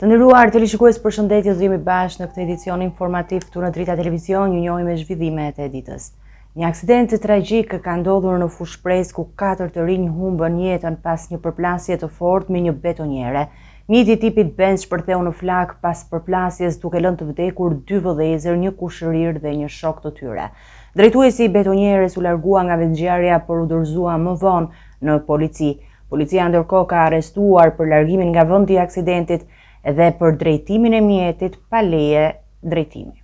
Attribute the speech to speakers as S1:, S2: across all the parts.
S1: Të nderuar televizionistë, përshëndetje, jemi bashkë në këtë edicion informativ këtu në Drita Televizion, ju njohim me zhvillimet e ditës. Një aksident tragjik ka ndodhur në Fushpresë ku 4 të rinj humbën jetën pas një përplasje të fortë me një betonjere. Mjeti i tipit Benz shpërtheu në flak pas përplasjes duke lënë të vdekur 2 vëllezër, një kushërir dhe një shok të tyre. Drejtuesi i betonjeres u largua nga vendngjarja por u dorëzua më vonë në polici. Policia ndërkohë ka arrestuar për largimin nga vendi i aksidentit edhe për drejtimin e mjetit pa leje drejtimi.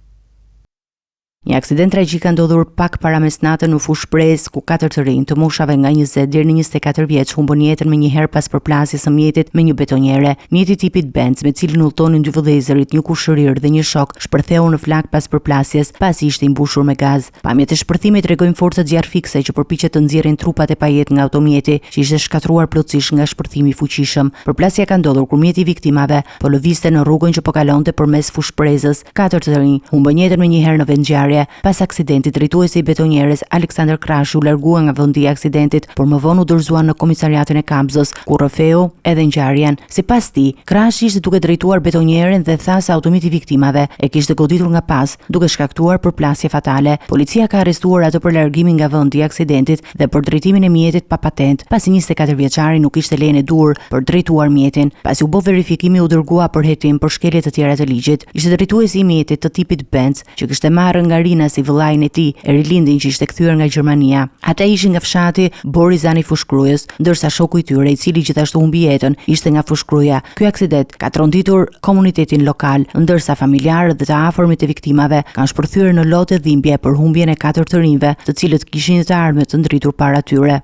S1: Një aksident tragjik ka ndodhur pak para mesnatën në Fushpresë ku 4 të rinj të moshave nga 20 deri në 24 vjeç humbën jetën me një herë pas përplasjes së mjetit me një betonjere. Mjeti i tipit Benz, me cilin udhtonin 2 vëllezërit, një kushërir dhe një shok, shpërtheu në flak pas përplasjes pasi ishte i mbushur me gaz. Pamjet e shpërthimit tregojnë forcat zjarfikse që përpiqet të nxjerrin trupat e pajet nga automjeti, që ishte shkatruar plotësisht nga shpërthimi i fuqishëm. Përplasja ka ndodhur kur mjeti i viktimave po lëvizte në rrugën që po kalonte përmes Fushpresës. 4 të rinj humbën jetën me një herë në vendngjarje. Pas aksidentit, drejtuesi i betonjeres Aleksandër Krashi u largua nga vendi i aksidentit, por më vonë u dorëzua në komisariatin e Kamzës, ku rrëfeu edhe ngjarjen. Sipas tij, Krashi ishte duke drejtuar betonjeren dhe tha se automjeti i viktimave e kishte goditur nga pas, duke shkaktuar përplasje fatale. Policia ka arrestuar atë për largimin nga vendi i aksidentit dhe për drejtimin e mjetit pa patent, pasi 24 vjeçari nuk kishte lejen e dur për drejtuar mjetin. Pasi u bë verifikimi, u dërgua për hetim për shkelje të tjera të ligjit. Ishte drejtuesi i mjetit të tipit Benz që kishte marrë nga Rina si vëllain e tij, e rilindin që ishte kthyer nga Gjermania. Ata ishin nga fshati Borizani Fushkrujës, ndërsa shoku i tyre, i cili gjithashtu humbi jetën, ishte nga Fushkruja. Ky aksident ka tronditur komunitetin lokal, ndërsa familjarët dhe të afërmit e viktimave kanë shpërthyer në lotë dhimbje për humbjen e 4 të rinjve, të cilët kishin të armë të ndritur para tyre.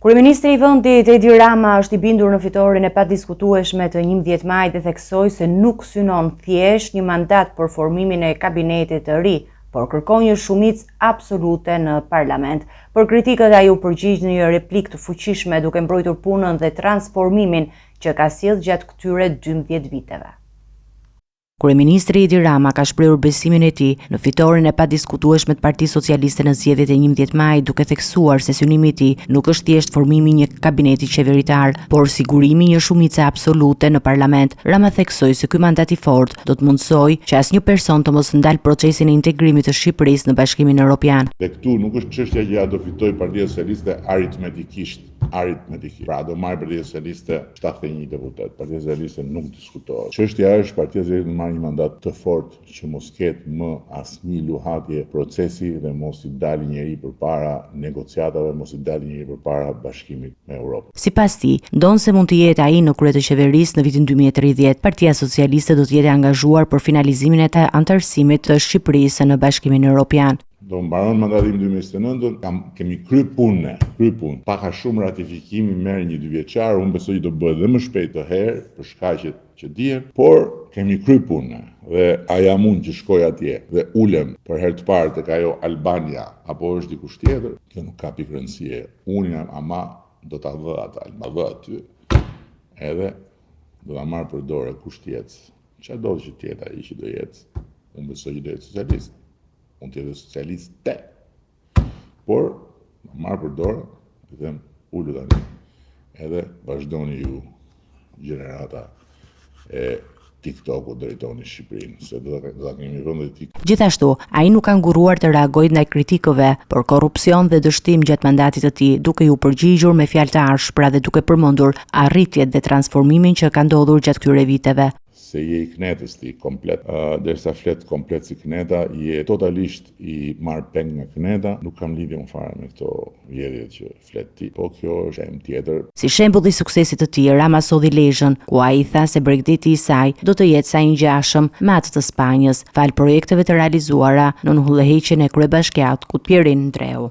S1: Kryeministri i vendit Edi Rama është i bindur në fitoren e padiskutueshme të 11 majit dhe theksoi se nuk synon thjesht një mandat për formimin e kabinetit të ri, por kërkon një shumicë absolute në parlament. Për kritikët ai u përgjigj në një replikë të fuqishme duke mbrojtur punën dhe transformimin që ka sjellë gjatë këtyre 12 viteve. Kryeministri Edi Rama ka shprehur besimin e tij në fitoren e padiskutueshme të Partisë Socialiste në zgjedhjet e 11 majit, duke theksuar se synimi i tij nuk është thjesht formimi i një kabineti qeveritar, por sigurimi një shumice absolute në parlament. Rama theksoi se ky mandat i fortë do të mundsojë që asnjë person të mos ndalë procesin e integrimit të Shqipërisë në Bashkimin Evropian.
S2: Dhe këtu nuk është çështja që ja do fitojë Partia Socialiste aritmetikisht. Pra do marrë Partia Socialiste 71 deputet. Partia Socialiste nuk diskutohet. Çështja është Partia Socialiste të marrë një mandat të fortë që mos ketë më asnjë luhatje procesi dhe mos i dalë njeri përpara negociatave, mos i dalë njeri përpara bashkimit me Europën.
S1: Sipas tij, ndonse mund të jetë ai në krye të qeverisë në vitin 2030, Partia Socialiste do të jetë angazhuar për finalizimin e të antarësimit të Shqipërisë në Bashkimin Evropian.
S2: Do mbaron mandatin 2029, kemi kry punë. Paka shumë ratifikimi merr një 2 vjeçar, unë besoj do bëhet dhe më shpejt të herë për shkaqet që dihen, por kemi kry punë. Dhe a jam unë që shkoj atje dhe ulem për herë të parë tek ajo Albania apo është dikush tjetër, kjo nuk ka pikë rëndësie. Unë ama do ta vë ata, ma vë aty. Edhe do ta marr për dorë kush tjetër. Çfarë do të jetë ai që do jetë? Unë besoj që do jetë socialist. Unë të jetë socialiste, por marrë për dorë, të them ullu tani, edhe vazhdoni ju gjenerata e TikTok-u drejtoni Shqipërinë, se do ta kemi vendet TikTok.
S1: Gjithashtu, ai nuk ka nguruar të reagojë ndaj kritikëve për korrupsion dhe dështim gjatë mandatit të tij, duke ju përgjigjur me fjalë të arshpra dhe duke përmendur arritjet dhe transformimin që ka ndodhur gjatë këtyre viteve.
S2: Se je i knetës ti komplet, derisa flet komplet si kneta, je totalisht i marrë peng nga kneta, nuk kam lidhje më fare me këto vjedhjet që flet ti, po kjo është em tjetër.
S1: Si shembull i suksesit të tij, Rama solli lezhën, ku ai tha se Bregdeti i saj do të jetë sa i ngjashëm me atë të Spanjës, fal projekteve të realizuara në hullëheqjen e kryebashkiaut Kutpjerin Ndreu.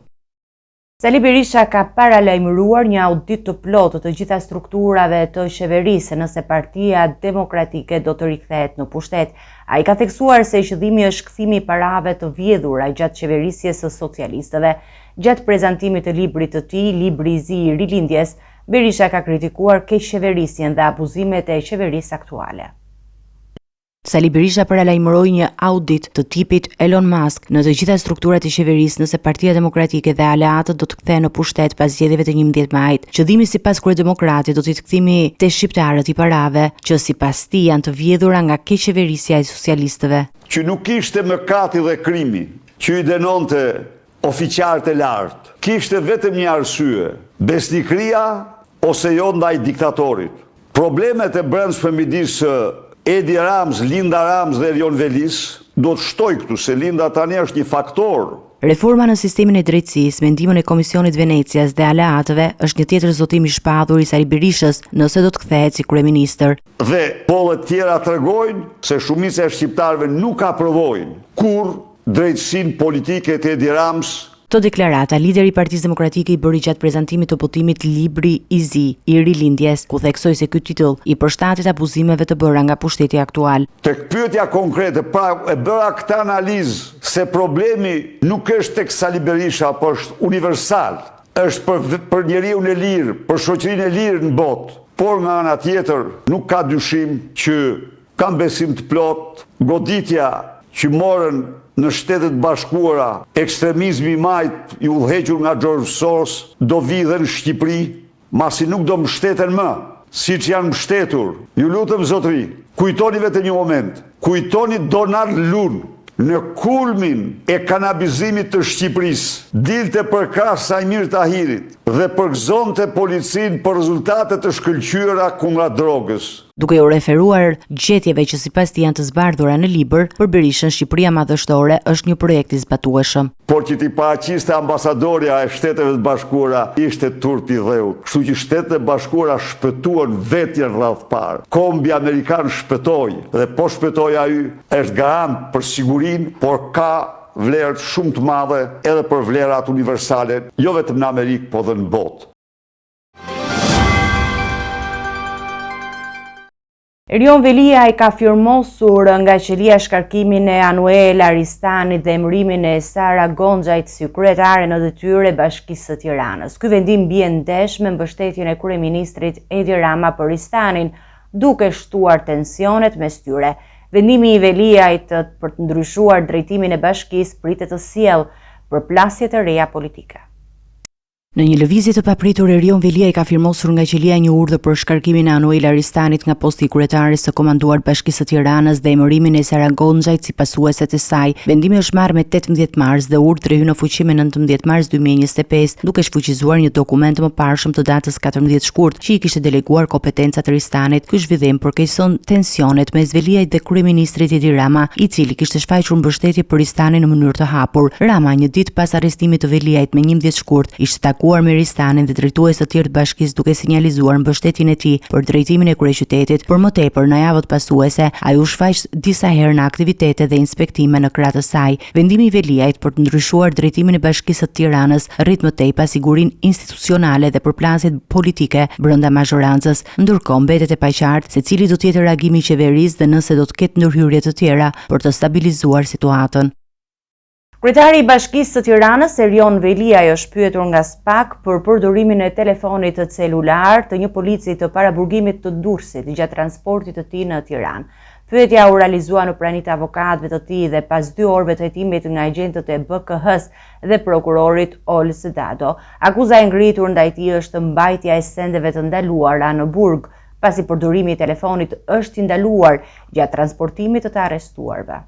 S1: Sali Berisha ka paralajmëruar një audit të plotë të gjitha strukturave të qeverisë nëse Partia Demokratike do të rikthehet në pushtet. Ai ka theksuar se qëllimi është kthimi i parave të vjedhura gjatë qeverisjes së socialistëve. Gjatë prezantimit të librit të tij, Libri i zi i rilindjes, Berisha ka kritikuar keqeverisjen dhe abuzimet e qeverisë aktuale. Sali Berisha paralajmëroi një audit të tipit Elon Musk në të gjitha strukturat e qeverisë nëse Partia Demokratike dhe aleatët do të kthehen në pushtet pas zgjedhjeve të 11 majit. Qëllimi sipas Kryedemokratit do të kthimi te shqiptarët i parave, që sipas tij janë të vjedhura nga keqeverisja e socialistëve.
S3: Që nuk ishte mëkati dhe krimi që i dënonte ofiqarët e lartë, kishte vetëm një arsye: besnikëria ose jo ndaj diktatorit. Problemet e brendshme midis Edi Rams, Linda Rams dhe Erion Velis do të shtoj këtu, se Linda tani është një faktor.
S1: Reforma në sistemin e drejtësisë, me ndihmën e Komisionit Venecias dhe aleatëve, është një tjetër zotim i shpallur i Sali Berishës nëse do të kthehet si kryeministër.
S3: Dhe pollet tjera tregojnë se shumica e shqiptarëve nuk aprovojnë kur drejtësinë politike të Edi Rams.
S1: Këtë deklarata, lideri i Partisë Demokratike i bëri gjatë prezantimit të votimit Libri i Zi i rilindjes, ku theksoi se ky titull i përshtatet abuzimeve të bëra nga pushteti aktual.
S3: Tek pyetja konkrete, pra e bëra këtë analizë se problemi nuk është tek Sali Berisha, por është universal. Është për njeriun e lirë, për shoqërinë e lirë në botë. Por nga ana tjetër, nuk ka dyshim që kam besim të plot goditja që morën në Shtetet Bashkuara, ekstremizmi i majt i udhëhequr nga George Soros do vi dhe në Shqipëri, masi nuk do mbështeten më, siç janë mbështetur. Ju lutem zotëri, kujtoni vetë një moment, kujtoni Donald Lun, në kulmin e kanabizimit të Shqipërisë, dilte për krahas Sajmir Tahirit dhe përgëzonte policinë për rezultate të shkëlqyera kundra drogës.
S1: Duke u referuar gjetjeve që sipas tij janë të zbardhura në libër, për Berishën Shqipëria madhështore është një projekt i zbatueshëm.
S3: Por që ti paraqiste ambasadorja e Shteteve të Bashkuara ishte turp i dheut. Kështu që Shtetet e Bashkuara shpëtuan vetjen rradh parë. Kombi amerikan shpëtoi dhe po shpëtoi ai është garant për sigurinë, por ka vlerë shumë të madhe edhe për vlerat universale, jo vetëm në Amerikë, po dhe në botë.
S1: Erion Velia i ka firmosur nga qelia shkarkimin e Anuel Aristanit dhe emërimin e Sara Gonxhait si kryetare në detyrë e Bashkisë së Tiranës. Ky vendim bie ndesh me mbështetjen e kryeministrit Edi Rama për Aristanin, duke shtuar tensionet mes tyre. Vendimi i Veliait për të ndryshuar drejtimin e bashkisë pritet të sjellë përplasje të reja politike. Në një lëvizje të papritur, Erion Velia i ka firmosur nga qelia një urdhër për shkarkimin e Anuel Aristanit nga posti i kryetares së komanduar Bashkisë së Tiranës dhe emërimin e Sara Gonxhait si pasuese të saj. Vendimi është marrë me 18 mars dhe urdhri hyn në fuqi me 19 mars 2025, duke shfuqizuar një dokument të mëparshëm të datës 14 shkurt që i kishte deleguar kompetencat Aristanit. Ky zhvillim përkeqëson tensionet mes Veliait dhe kryeministrit Edi Rama, i cili kishte shfaqur mbështetje për Aristanin në mënyrë të hapur. Rama, një ditë pas arrestimit të Veliait me 11 shkurt, ishte me Aristanin dhe drejtues të tjerë të bashkisë duke sinjalizuar mbështetjen e tij për drejtimin e kryeqytetit. Për më tepër, në javët pasuese, ai u shfaq disa herë në aktivitete dhe inspektime në krah të saj. Vendimi i Veliait për të ndryshuar drejtimin e Bashkisë së Tiranës rrit më tej pasigurinë institucionale dhe përplasjet politike brenda mazhorancës, ndërkohë mbetet e paqartë se cili do të jetë reagimi i qeverisë dhe nëse do të ketë ndërhyrje të tjera për të stabilizuar situatën. Kryetari i Bashkisë së Tiranës, Erion Velia, është pyetur nga SPAK për përdorimin e telefonit të celular të një polici të paraburgimit të Durrësit gjatë transportit të tij në Tiranë. Pyetja u realizua në praninë e avokatëve të tij dhe pas 2 orëve të hetimit nga agentët e BK-s dhe prokurorit Ols Dado. Akuza e ngritur ndaj tij është mbajtja e sendeve të ndaluara në burg, pasi përdorimi i telefonit është i ndaluar gjatë transportimit të arrestuarve.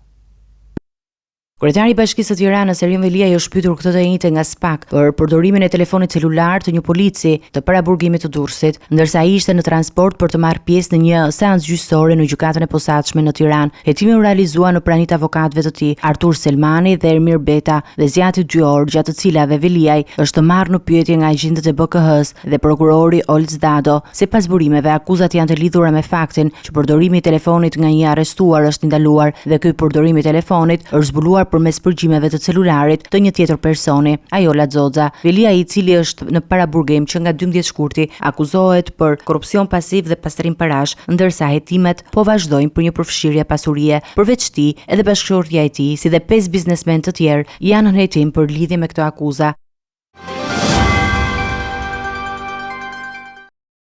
S1: Kryetari i Bashkisë së Tiranës, Erion Velia, është pyetur këtë të njëjtë nga SPAK për përdorimin e telefonit celular të një polici të paraburgimit të Durrësit, ndërsa ai ishte në transport për të marrë pjesë në një seancë gjyqësore në gjykatën e posaçme në Tiranë. Hetimi u realizua në praninë e avokatëve të tij, Artur Selmani dhe Ermir Beta, dhe zgjati 2 orë, gjatë të cilave Veliaj është marrë në pyetje nga agjentët e BK-s dhe prokurori Ols Dado. Sipas burimeve, akuzat janë të lidhura me faktin që përdorimi i telefonit nga një arrestuar është ndaluar dhe ky përdorim i telefonit është zbuluar përmes përgjimeve të celularit të një tjetër personi, Ajola Xoxa. Velia, i cili është në paraburgim që nga 12 shkurti, akuzohet për korrupsion pasiv dhe pastrim parash, ndërsa hetimet po vazhdojnë për një përfshirje pasurie. Përveç tij, edhe bashkëshortja e tij, si dhe 5 biznesmen të tjerë janë në hetim për lidhje me këto akuza.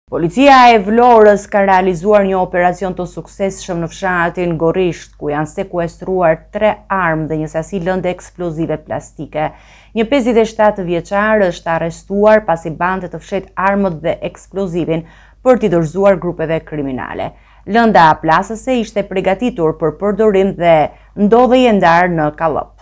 S1: Policia e Vlorës ka realizuar një operacion të suksesshëm në fshatin Gorisht, ku janë sekuestruar 3 armë dhe një sasi lëndë eksplozive plastike. Një 57 vjeçar është arrestuar pasi bante të fshet armët dhe eksplozivin për t'i dorëzuar grupeve kriminale. Lënda plasëse ishte përgatitur për përdorim dhe ndodhej e ndarë në Kallop.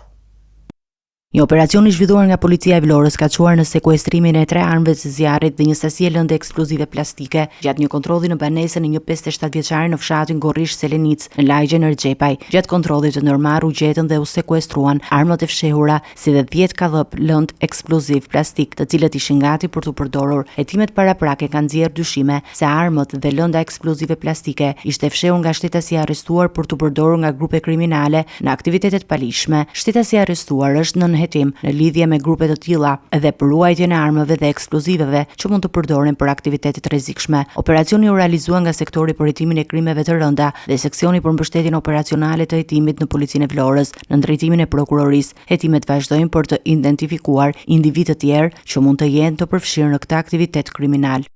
S4: Një operacion i zhvilluar nga policia e Vlorës ka çuar në sekuestrimin e 3 armëve të zjarrit dhe një sasi lëndë eksplozive plastike gjatë një kontrolli në banesën e një 57 vjeçari në fshatin Gorrish Selenic në lagjen Erxhepaj. Gjatë kontrollit të ndërmarrë u gjetën dhe u sekuestruan armët e fshehura si dhe 10 kallëp lëndë eksploziv plastik, të cilët ishin gati për të përdorur. Hetimet paraprake kanë nxjerrë dyshime se armët dhe lënda eksplozive plastike ishte fshehur nga shtetësia arrestuar për të përdorur nga grupe kriminale në aktivitetet palishme. Shtetësia arrestuar është në hetim në lidhje me grupe të tilla dhe për ruajtjen e armëve dhe eksploziveve që mund të përdoren për aktivitete të rrezikshme. Operacioni u realizua nga sektori për hetimin e krimeve të rënda dhe seksioni për mbështetjen operacionale të hetimit në policinë e Vlorës në drejtimin e prokurorisë. Hetimet vazhdojnë për të identifikuar individë të tjerë që mund të jenë të përfshirë në këtë aktivitet kriminal.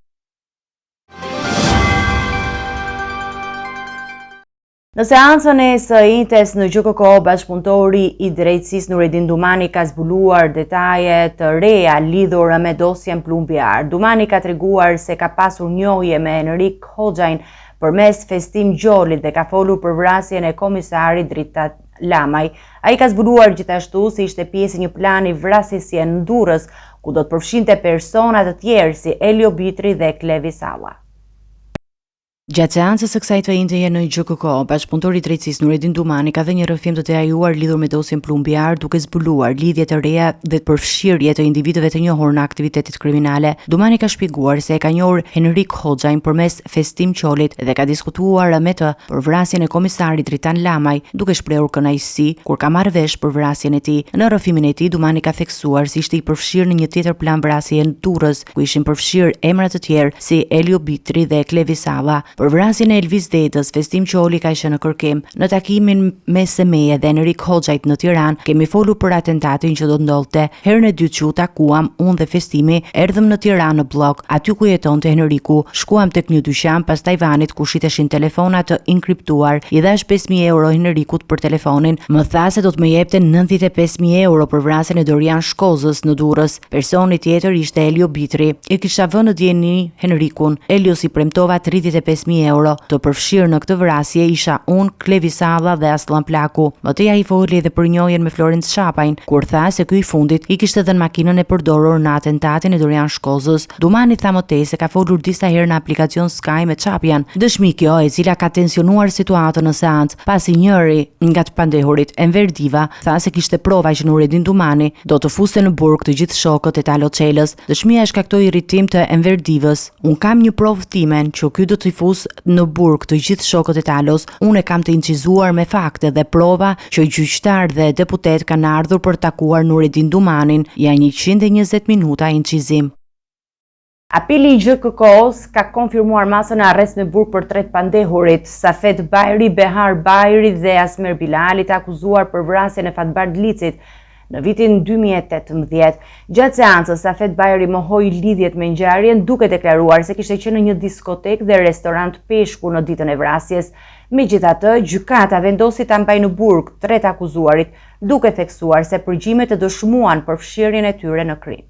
S1: Në seancën e SI-tes në GJKO, bashkëpunëtori i drejtësisë Nuredin Dumani ka zbuluar detaje të reja lidhur me dosjen plumbiar. Dumani ka treguar se ka pasur njohje me Enrik Hoxhajin përmes Festim Gjolit dhe ka folur për vrasjen e komisarit Drita Lamaj. Ai ka zbuluar gjithashtu se ishte pjesë e një plani vrasësie në Durrës, ku do të përfshinte persona të tjerë si Elio Bitri dhe Klevi Salla.
S4: Gjatë seancës së kësaj të në GJKO, bashkëpunëtori i drejtësisë Nuredin Dumani ka dhënë një rrëfim të detajuar lidhur me dosjen plumbiar, duke zbuluar lidhje të reja dhe përfshirje të individëve të njohur në aktivitetet kriminale. Dumani ka shpjeguar se e ka njohur Enrik Hoxhajin përmes Festim Qolit dhe ka diskutuar me të për vrasjen e komisarit Dritan Lamaj, duke shprehur kënaqësi kur ka marrë vesh për vrasjen e tij. Në rrëfimin e tij, Dumani ka theksuar se ishte i përfshirë në një tjetër plan vrasje në Durrës, ku ishin përfshirë emra të tjerë si Elio Bitri dhe Klevi Salla. Për vrasjen e Elvis Dedës, Festim Qoli ka qenë në kërkim. Në takimin me Semeje dhe Enrik Hoxhajt në Tiranë, kemi folur për atentatin që do të ndodhte. Herën e dytë që u takuam, unë dhe Festimi, erdhëm në Tiranë në blok, aty ku jetonte Enriku. Shkuam tek një dyqan pas Tajvanit ku shiteshin telefona të inkriptuar. I dhash 5.000 euro Enrikut për telefonin. Më tha se do të më jepte 95.000 euro për vrasjen e Dorian Shkozës në Durrës. Personi tjetër ishte Elio Bitri. I kisha vënë në dieni Enrikun. Elio si premtova 35.000 euro. Të përfshirë në këtë vrasje isha unë, Klevi Salla dhe Aslan Plaku. Më teja i foli edhe për njohjen me Florenc Shapajn, kur tha se ky i fundit i kishte dhënë makinën e përdorur në atentatin e Dorian Shkozës. Dumani tha më tej se ka folur disa herë në aplikacion Sky me Çapjan. Dëshmi kjo e cila ka tensionuar situatën në seancë, pasi njëri nga të pandehurit, Enver Diva, tha se kishte prova që Nuredin Dumani do të fuste në burg të gjithë shokët e Talo Çelës. Dëshmia e shkaktoi irritim të Enver Divës. Un kam një provë timen që ky do të fusë në burg të gjithë shokët e Talos. Unë e kam të incizuar me fakte dhe prova që gjyqtar dhe deputet kanë ardhur për takuar Nuredin Dumanin. Janë 120 minuta incizim.
S1: Apeli i GJKO-s ka konfirmuar masën e arrest në burg për 3 pandehurit, Safet Bajri, Behar Bajri dhe Asmer Bilali, të akuzuar për vrasjen e Fatbar Dlicit në vitin 2018. Gjatë seancës, Safet Bajri mohoi lidhjet me ngjarjen, duke deklaruar se kishte qenë në një diskotek dhe restorant peshku në ditën e vrasjes. Megjithatë, gjykata vendosi ta mbajë në burg 3 akuzuarit, duke theksuar se përgjimet të dëshmuan përfshirjen e tyre në krim.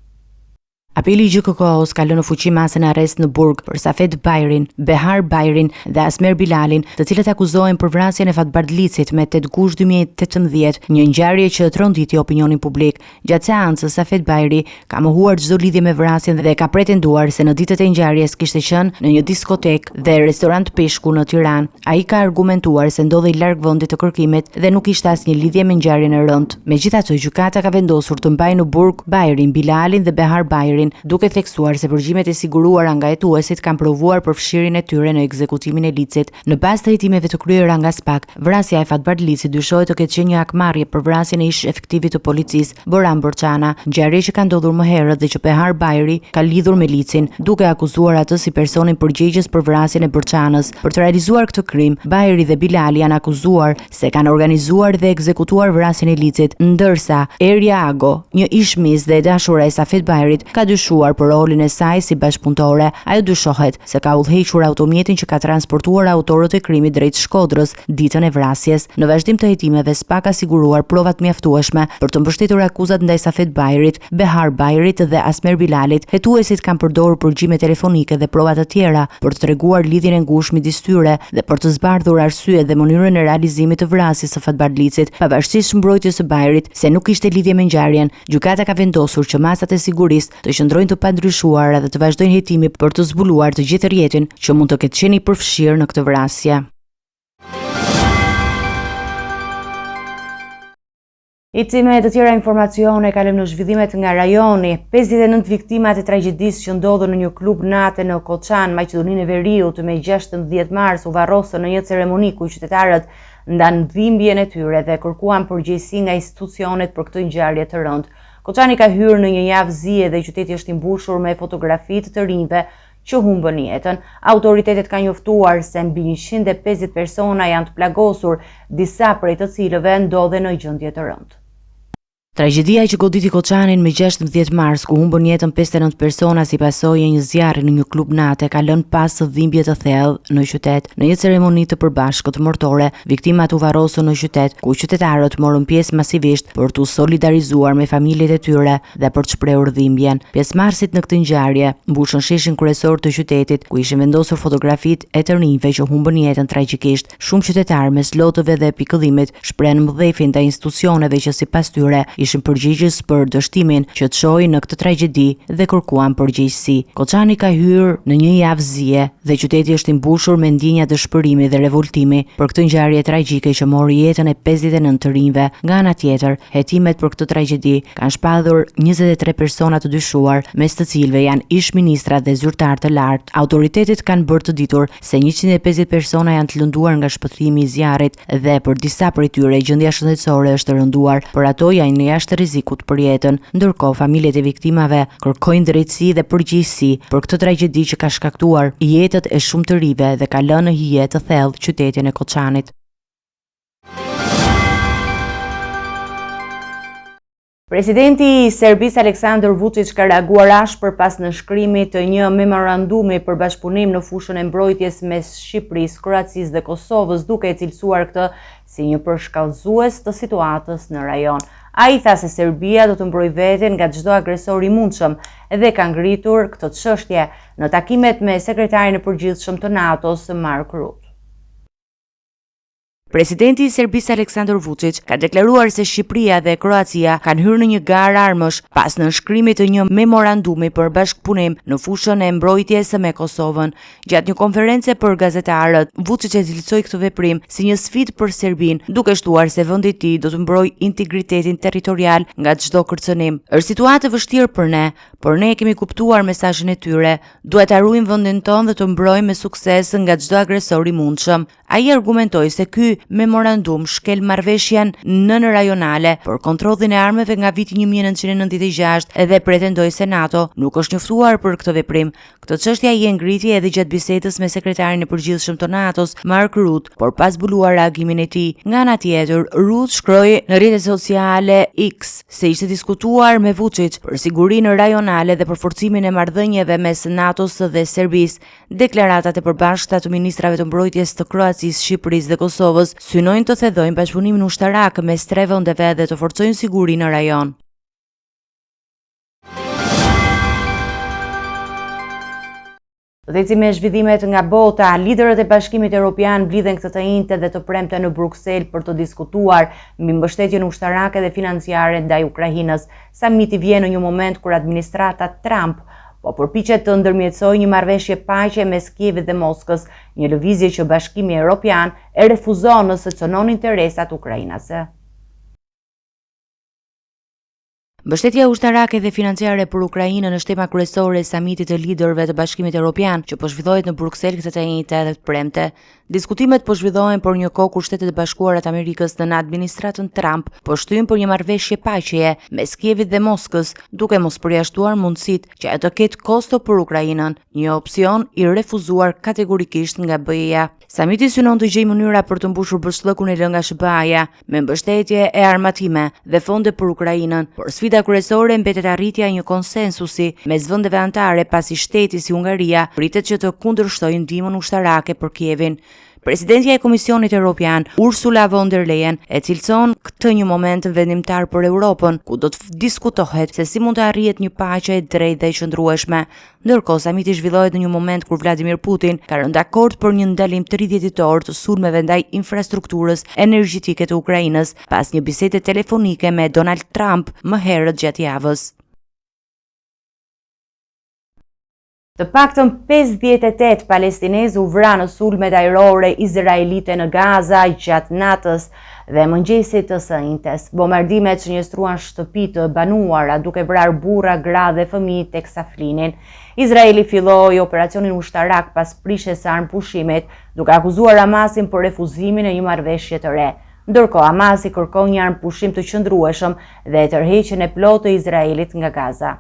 S4: Apeli i GJKO-s ka lënë në fuqi masën e arrest në burg për Safet Bajrin, Behar Bajrin dhe Asmer Bilalin, të cilët akuzohen për vrasjen e Fatbar Dlicit me 8 gusht 2018, një ngjarje që tronditi opinionin publik. Gjatë seancës, Safet Bajri ka mohuar çdo lidhje me vrasjen dhe ka pretenduar se në ditët e ngjarjes kishte qenë në një diskotek dhe restorant peshku në Tiranë. Ai ka argumentuar se ndodhej larg vendit të kërkimit dhe nuk kishte asnjë lidhje me ngjarjen e rëndë. Megjithatë, gjykata ka vendosur të mbajë në burg Bajrin, Bilalin dhe Behar Bajrin, duke theksuar se përgjimet e siguruara nga hetuesit kanë provuar përfshirjen e tyre në ekzekutimin e licit. Në bazë të hetimeve të kryera nga SPAK, vrasja e Fatbar Dlicit dyshohet të ketë qenë një akmarrje për vrasjen e ish efektivit të policisë, Boran Borçana, ngjarje që ka ndodhur më herët dhe që Behar Bajri ka lidhur me licin, duke akuzuar atë si personin përgjegjës për vrasjen e Borçanës. Për të realizuar këtë krim, Bajri dhe Bilali janë akuzuar se kanë organizuar dhe ekzekutuar vrasjen e licit, ndërsa Eria Ago, një ishmiz dhe dashura e Safet Bajrit, ka dyshuar për rolin e saj si bashkëpunëtore. Ajo dyshohet se ka udhëhequr automjetin që ka transportuar autorët e krimit drejt Shkodrës ditën e vrasjes. Në vazhdim të hetimeve, SPA ka siguruar provat mjaftueshme për të mbështetur akuzat ndaj Safet Bajrit, Behar Bajrit dhe Asmer Bilalit. Hetuesit kanë përdorur përgjigje telefonike dhe prova të tjera për të treguar lidhjen e ngushtë midis tyre dhe për të zbardhur arsye dhe mënyrën e realizimit të vrasjes së Fatbardlicit, pavarësisht mbrojtjes së Bajrit se nuk kishte lidhje me ngjarjen. Gjykata ka vendosur që masat e sigurisë të qëndrojnë të pandryshuara dhe të vazhdojnë hetimin për të zbuluar të gjithë rrjetin që mund të ketë qenë i përfshirë në këtë vrasje.
S1: Icime të tjera informacione kalojmë në zhvillimet nga rajoni. 59 viktimat e tragjedisë që ndodhën në një klub nate në Koçan, Maqedoninë e Veriut, me 16 mars u varrosën në një ceremoni ku qytetarët ndanë dhimbjen e tyre dhe kërkuan përgjegjësi nga institucionet për këtë ngjarje të rëndë. Koçani ka hyrë në një javë zie dhe qyteti është i mbushur me fotografitë të rinjve që humbën jetën. Autoritetet kanë njoftuar se mbi 150 persona janë të plagosur, disa prej të cilëve ndodhen në gjendje të rëndë.
S4: Tragjedia që goditi Koçanin me 16 mars, ku humbën jetën 59 persona si pasojë e një zjarri në një klub nate, ka lënë pas dhimbje të thellë në qytet. Në një ceremoni të përbashkët mortore, viktimat u varrosën në qytet, ku qytetarët morën pjesë masivisht për t'u solidarizuar me familjet e tyre dhe për të shprehur dhimbjen. Pjesëmarrësit në këtë ngjarje mbushën sheshin kryesor të qytetit, ku ishin vendosur fotografitë e të rinjve që humbën jetën tragjikisht. Shumë qytetarë mes lotëve dhe pikëllimit shprehen mbëdhefin ndaj institucioneve që sipas tyre ishin përgjegjës për dështimin që të shohin në këtë tragjedi dhe kërkuan përgjegjësi. Koçani ka hyrë në një javë zie dhe qyteti është i mbushur me ndjenja dëshpërimi dhe revoltimi për këtë ngjarje tragjike që mori jetën e 59 të rinjve. Nga ana tjetër, hetimet për këtë tragjedi kanë shpallur 23 persona të dyshuar, mes të cilëve janë ish ministra dhe zyrtar të lartë. Autoritetet kanë bërë të ditur se 150 persona janë të lënduar nga shpëthimi i zjarrit dhe për disa prej tyre gjendja shëndetësore është rënduar, por ato janë jashtë rrezikut për jetën. Ndërkohë, familjet e viktimave kërkojnë drejtësi dhe përgjegjësi për këtë tragjedi që ka shkaktuar jetët e shumë të rive dhe ka lënë në hije të thellë qytetin e Koçanit.
S1: Presidenti i Serbisë Aleksandar Vučić ka reaguar ashpër pas nënshkrimit të një memorandumi për bashkëpunim në fushën e mbrojtjes mes Shqipërisë, Kroacisë dhe Kosovës, duke e cilësuar këtë si një përshkallëzues të situatës në rajon. Ai tha se Serbia do të mbrojë veten nga çdo agresor i mundshëm dhe ka ngritur këtë çështje në takimet me sekretarin e përgjithshëm të NATO-s, Mark Rutte.
S4: Presidenti i Serbisë Aleksandar Vučić ka deklaruar se Shqipëria dhe Kroacia kanë hyrë në një garë armësh pas nënshkrimit të një memorandumi për bashkëpunim në fushën e mbrojtjes me Kosovën. Gjatë një konference për gazetarët, Vučić e cilësoi këtë veprim si një sfidë për Serbinë, duke shtuar se vendi i tij do të mbrojë integritetin territorial nga çdo kërcënim. Është situatë e vështirë për ne, por ne kemi kuptuar mesazhin e tyre. Duhet ta ruajmë vendin tonë dhe të mbrojmë me sukses nga çdo agresor i mundshëm. Ai argumentoi se ky memorandum shkel marrëveshjen nën rajonale për kontrollin e armëve nga viti 1996 edhe pretendoi se NATO nuk është njoftuar për këtë veprim. Këtë çështje ai e ngriti edhe gjatë bisedës me sekretarin e përgjithshëm të NATO-s, Mark Rutte, por pa zbuluar reagimin e tij. Nga ana tjetër, Rutte shkroi në rrjetet sociale X se ishte diskutuar me Vučić për sigurinë rajonale dhe për forcimin e marrëdhënieve mes NATO-s dhe Serbisë. Deklaratat e përbashkëta të ministrave të mbrojtjes të Kroacisë, Shqipërisë dhe Kosovës synojnë të thedhojnë bashkëpunimin ushtarak mes tre vendeve dhe të forcojnë sigurinë në rajon.
S1: Dhe me zhvillimet nga bota, liderët e Bashkimit Evropian mblidhen këtë të njëjtë dhe të premte në Bruksel për të diskutuar mbi mbështetjen ushtarake dhe financiare ndaj Ukrainës. Samiti vjen në një moment kur administrata Trump po përpiqet të ndërmjetësojë një marrëveshje paqe mes Kievit dhe Moskës, një lëvizje që Bashkimi Evropian e refuzon nëse cënon interesat ukrainase.
S4: Mbështetja ushtarake dhe financiare për Ukrainën është tema kryesore e samitit të liderëve të Bashkimit Evropian që po zhvillohet në Bruksel këtë të njëjtë edhe të premte. Diskutimet po zhvillohen për një kohë kur Shtetet e Bashkuara të Amerikës në administratën Trump po shtyjnë për një marrëveshje paqeje mes Kievit dhe Moskës, duke mos përjashtuar mundësitë që ajo të ketë kosto për Ukrainën, një opsion i refuzuar kategorikisht nga BE-ja. Samiti synon të gjejë mënyra për të mbushur bërshllëkun e lënë nga SBA-ja me mbështetje e armatime dhe fonde për Ukrainën, por sfida kryesore mbetet arritja e një konsensusi mes vendeve anëtare pasi shteti si Hungaria pritet që të kundërshtojë ndihmën ushtarake për Kievin. Presidentja e Komisionit Evropian, Ursula von der Leyen, e cilëson këtë një moment vendimtar për Europën, ku do të diskutohet se si mund të arrihet një paqe e drejtë dhe e qëndrueshme. Ndërkohë, samiti zhvillohet në një moment kur Vladimir Putin ka rënë dakord për një ndalim 30 ditor të sulmeve ndaj infrastrukturës energjetike të Ukrainës, pas një bisede telefonike me Donald Trump më herët gjatë javës.
S1: Të paktën 58 palestinezë u vranë në sulmet ajrore izraelite në Gaza gjatë natës dhe mëngjesit të së njëjtës. Bombardimet shënjestruan shtëpi të banuara duke vrarë burra, gra dhe fëmijë teksa flinin. Izraeli filloi operacionin ushtarak pas prishjes së armpushimit, duke akuzuar Hamasin për refuzimin e një marrëveshje të re. Ndërkohë, Hamasi kërkon një armpushim të qëndrueshëm dhe tërheqjen e plotë të Izraelit nga Gaza.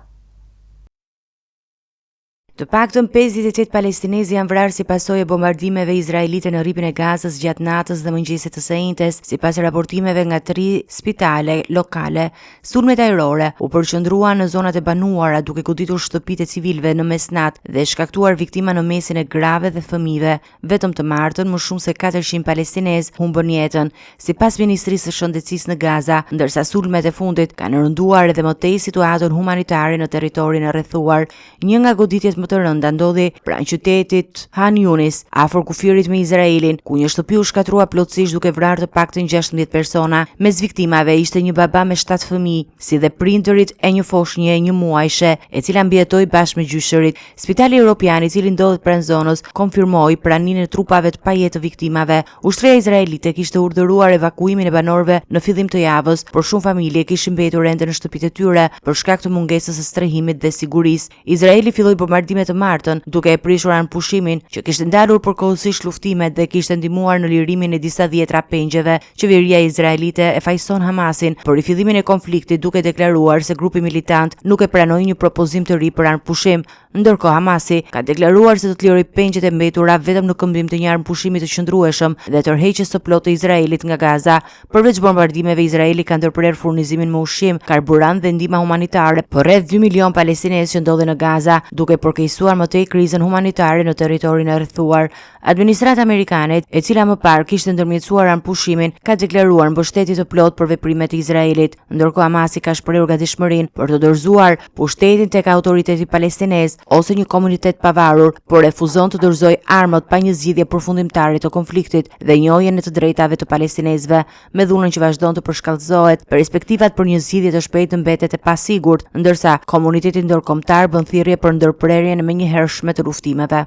S4: Të paktën 58 palestinezë janë vrarë si pasojë e bombardimeve izraelite në rripin e Gazës gjatë natës dhe mëngjesit të së njëjtës, sipas raportimeve nga 3 spitale lokale. Sulmet ajrore u përqendruan në zonat e banuara duke goditur shtëpitë e civilëve në mesnatë dhe shkaktuar viktima në mesin e grave dhe fëmijëve. Vetëm të martën më shumë se 400 palestinezë humbën jetën, sipas Ministrisë së Shëndetësisë në Gaza, ndërsa sulmet e fundit kanë rënduar edhe më tej situatën humanitare në territorin e rrethuar. Një nga goditjet më të rënda ndodhi pranë qytetit Han Yunis, afër kufirit me Izraelin, ku një shtëpi u shkatrua plotësisht duke vrarë të paktën 16 persona. Mes viktimave ishte një baba me 7 fëmijë, si dhe prindërit e një foshnje 1 muajshe, e cila mbijetoi bashkë me gjyshërit. Spitali Evropian, i cili ndodhet pranë zonës, konfirmoi pranimin e trupave të pajetë të viktimave. Ushtria izraelite kishte urdhëruar evakuimin e banorëve në fillim të javës, por shumë familje kishin mbetur ende në shtëpitë e tyre për shkak të mungesës së strehimit dhe sigurisë. Izraeli filloi bombardime të martën, duke e prishur armëpushimin që kishte ndalur përkohësisht luftimet dhe kishte ndihmuar në lirimin e disa dhjetra pengjeve. Qeveria izraelite e fajson Hamasin për rifillimin e konfliktit, duke deklaruar se grupi militant nuk e pranoi një propozim të ri për armëpushim. Ndërkohë, Hamasi ka deklaruar se do të lirojë pengjet e mbetura vetëm në këmbim të një armëpushimi të qëndrueshëm dhe tërheqjes së plotë të Izraelit nga Gaza. Përveç bombardimeve, Izraeli ka ndërprerë furnizimin me ushqim, karburant dhe ndihmë humanitare për rreth 2 milion palestinezë që ndodhen në Gaza, duke përkeqësuar më tej krizën humanitare në territorin e rrethuar. Administrata amerikane, e cila më parë kishte ndërmjetësuar armëpushimin, ka deklaruar mbështetje të plotë për veprimet e Izraelit. Ndërkohë, Hamasi ka shprehur gatishmërinë për të dorëzuar pushtetin tek autoriteti palestinez ose një komunitet pavarur, por refuzon të dorëzojë armët pa një zgjidhje përfundimtare të konfliktit dhe njohjen e të drejtave të palestinezëve. Me dhunën që vazhdon të përshkallëzohet, perspektivat për një zgjidhje të shpejtë mbetet e pasigurt, ndërsa komuniteti ndërkombëtar bën thirrje për ndërprerjen e menjëhershme të luftimeve.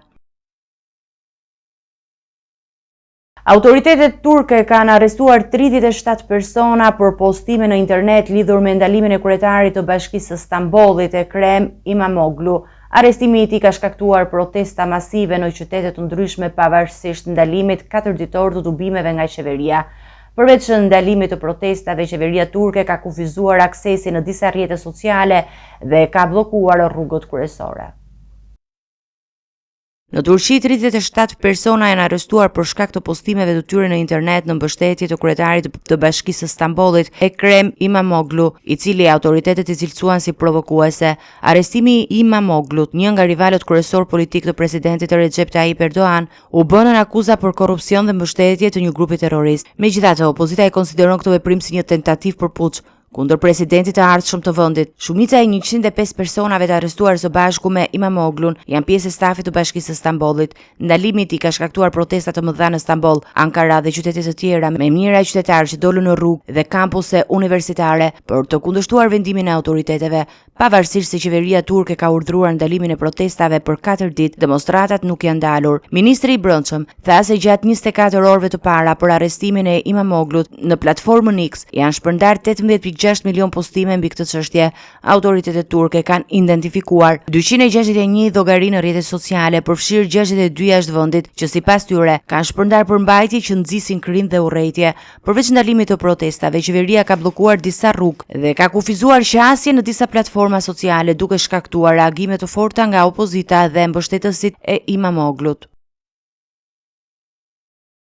S1: Autoritetet turke kanë arrestuar 37 persona për postime në internet lidhur me ndalimin e kryetarit të Bashkisë së Stambollit, Ekrem Imamoglu. Arrestimi i tij ka shkaktuar protesta masive në qytete të ndryshme pavarësisht ndalimit 4 ditor të tubimeve nga qeveria. Përveç ndalimit të protestave, qeveria turke ka kufizuar aksesin në disa rrjete sociale dhe ka bllokuar rrugët kryesore.
S4: Në Turqi, 37 persona janë arrestuar për shkak të postimeve të tyre në internet në mbështetje të kryetarit të Bashkisë së Stambollit, Ekrem Imamoglu, i cili autoritetet i cilësuan si provokuese. Arrestimi i Imamoglut, një nga rivalët kryesor politik të presidentit Recep Tayyip Erdogan, u bënën akuza për korrupsion dhe mbështetje të një grupi terrorist. Megjithatë, opozita e konsideron këtë veprim si një tentativë për puç kundër presidentit të ardhshëm të vendit. Shumica e 105 personave të arrestuar së bashku me Imamoglun janë pjesë e stafit të Bashkisë së Stambollit. Ndalimi i tij ka shkaktuar protesta të mëdha në Stamboll, Ankara dhe qytete të tjera, me mijëra qytetarë që dolën në rrugë dhe kampuse universitare për të kundërshtuar vendimin e autoriteteve. Pavarësisht se qeveria turke ka urdhëruar ndalimin e protestave për 4 ditë, demonstratat nuk janë ndalur. Ministri i Brendshëm tha se gjatë 24 orëve të para për arrestimin e Imamoglut në platformën X janë shpërndar 18.6 milion postime mbi këtë çështje. Autoritetet turke kanë identifikuar 261 llogari në rrjetet sociale, përfshirë 62 jashtë vendit, që sipas tyre kanë shpërndar përmbajtje që nxisin krim dhe urrëtie. Përveç ndalimit të protestave, qeveria ka bllokuar disa rrugë dhe ka kufizuar qasje në disa platforma sociale, duke shkaktuar reagime të forta nga opozita dhe mbështetësit e Imamoglut.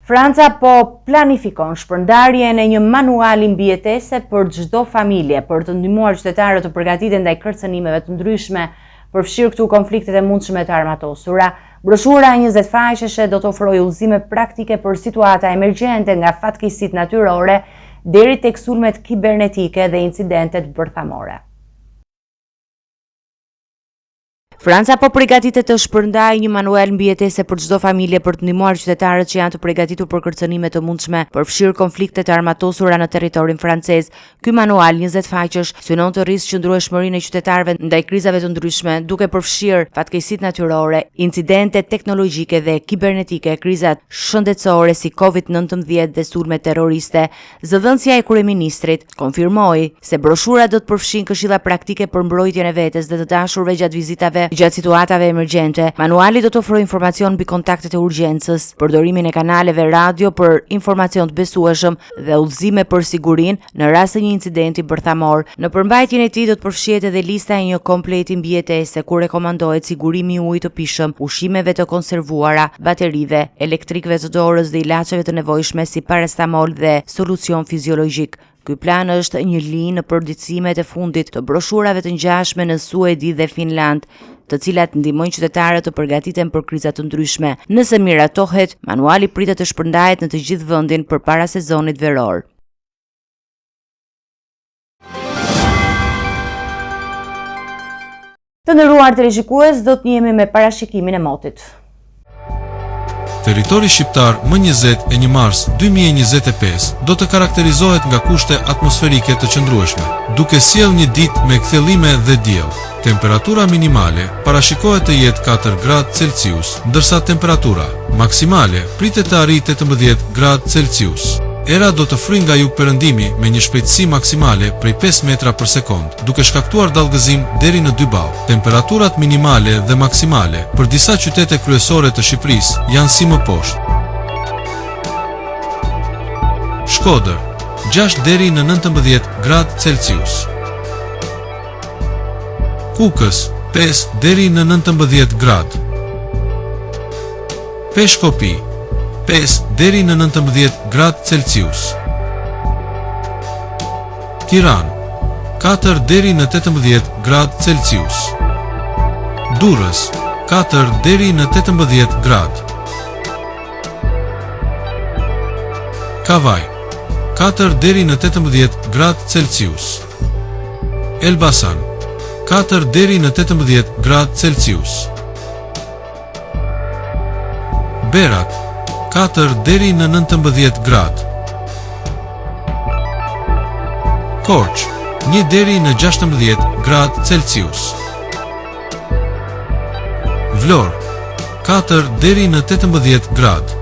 S1: Franca po planifikon shpërndarjen e një manuali mbijetese për çdo familje për të ndihmuar qytetarët të përgatiten ndaj kërcënimeve të ndryshme, përfshirë këtu konfliktet e mundshme të armatosura. Broshura 20 faqeshe do të ofrojë udhëzime praktike për situata emergjente, nga fatkeqësitë natyrore deri tek sulmet kibernetike dhe incidentet bërthamore.
S4: Franca po përgatitet të shpërndajë një manual mbijetese për çdo familje për të ndihmuar qytetarët që janë të përgatitur për kërcënime të mundshme, përfshirë konflikte të armatosura në territorin francez. Ky manual 20 faqesh synon të rrisë qëndrueshmërinë e qytetarëve ndaj krizave të ndryshme, duke përfshirë fatkeqësitë natyrore, incidente teknologjike dhe kibernetike, krizat shëndetësore si COVID-19 dhe sulmet terroriste. Zëdhënësia e kryeministrit konfirmoi se broshura do të përfshin këshilla praktike për mbrojtjen e vetes dhe të dashurve gjatë vizitave gjatë situatave emergjente. Manuali do të ofrojë informacion mbi kontaktet e urgjencës, përdorimin e kanaleve radio për informacion të besueshëm dhe udhëzime për sigurinë në rast të një incidenti bërthamor. Në përmbajtjen e tij do të përfshihet edhe lista e një kompleti mbijetese ku rekomandohet sigurimi i ujit të pishëm, ushqimeve të konservuara, baterive, elektrikëve të dorës dhe ilaçeve të nevojshme si paracetamol dhe solucion fiziologjik. Ky plan është një linjë në përditësimet e fundit të broshurave të ngjashme në Suedi dhe Finland, të cilat ndihmojnë qytetarët të përgatiten për kriza të ndryshme. Nëse miratohet, manuali pritet të shpërndahet në të gjithë vendin përpara sezonit veror.
S1: Të nderuar televizikues, do të jemi me parashikimin e motit.
S5: Territori shqiptar më 20 e 1 mars 2025 do të karakterizohet nga kushte atmosferike të qëndrueshme, duke sjellë një ditë me kthjellime dhe diell. Temperatura minimale parashikohet të jetë 4 gradë Celsius, ndërsa temperatura maksimale pritet të arrijë 18 gradë Celsius. Era do të fryjë nga jugperëndimi me një shpejtësi maksimale prej 5 metra për sekond, duke shkaktuar dallgëzim deri në 2 ballë. Temperaturat minimale dhe maksimale për disa qytete kryesore të Shqipërisë janë si më poshtë. Shkodër, 6 deri në 19 gradë Celsius. Kukës, 5 deri në 19 gradë. Peshkopi, 5 deri në 19 gradë Celsius. Tiranë, 4 deri në 18 gradë Celsius. Durrës, 4 deri në 18 gradë. Kavaj, 4 deri në 18 gradë Celsius. Elbasan, 4 deri në 18 gradë Celsius. Berat, 4 deri në 19 gradë. Korç, 1 deri në 16 gradë Celsius. Vlorë, 4 deri në 18 gradë.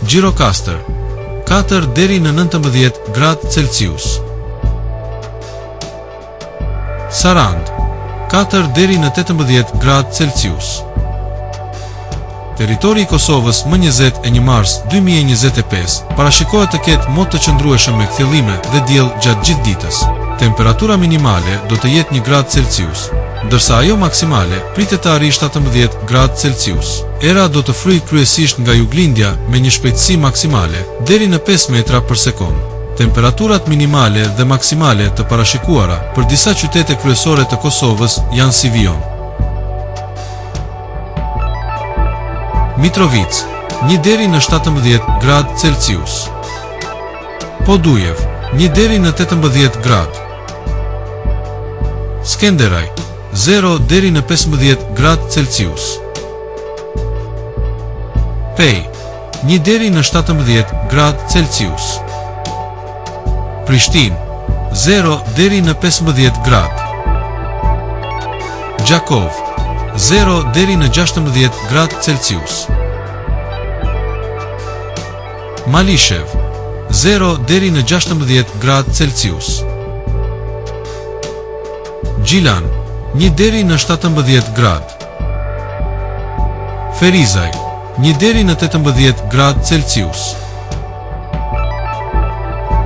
S5: Gjirokastër, 4 deri në 19 gradë Celsius. Sarand, 4 deri në 18 gradë Celsius. Territori i Kosovës më 20 e 1 mars 2025 parashikohet të ketë mod të qëndrueshëm me kthjellime dhe diell gjatë gjithë ditës. Temperatura minimale do të jetë 1 gradë Celsius, ndërsa ajo maksimale pritet të arrijë 17 gradë Celsius. Era do të fryjë kryesisht nga juglindja me një shpejtësi maksimale deri në 5 metra për sekond. Temperaturat minimale dhe maksimale të parashikuara për disa qytete kryesore të Kosovës janë si vijon. Mitrovic, 1 deri në 17 gradë Celsius. Podujev, 1 deri në 18 gradë. Skenderaj, 0 deri në 15 gradë Celsius. Pej, 1 deri në 17 gradë Celsius. Prishtinë, 0 deri në 15 gradë. Gjakov, 0 deri në 16 gradë Celsius. Malishev, 0 deri në 16 gradë Celsius. Gjilan, 1 deri në 17 gradë. Ferizaj, 1 deri në 18 gradë Celsius.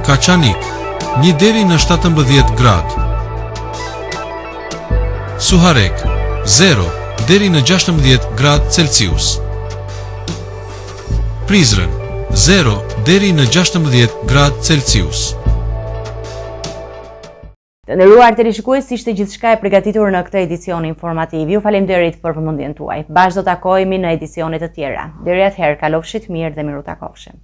S5: Kaçanik, 1 deri në 17 gradë. Suharek, 0 deri në 16 gradë Celsius. Prizren, 0 deri në 16 gradë Celsius.
S1: Të nderuar teleshikues, ishte gjithçka e përgatitur në këtë edicion informativ. Ju faleminderit për vëmendjen tuaj. Bashkë do takojmë në edicione të tjera. Deri atëherë, kalofshit mirë dhe miru takofshim.